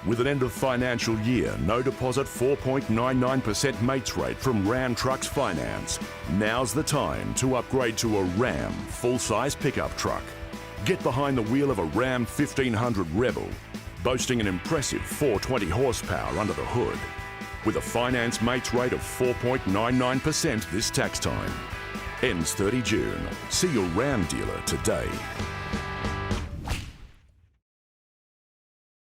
With an end of financial year, no deposit 4.99% mates rate from Ram Trucks Finance. Now's the time to upgrade to a Ram full-size pickup truck. Get behind the wheel of a Ram 1500 Rebel, boasting an impressive 420 horsepower under the hood, with a finance mates rate of 4.99% this tax time. Ends 30 June. See your Ram dealer today.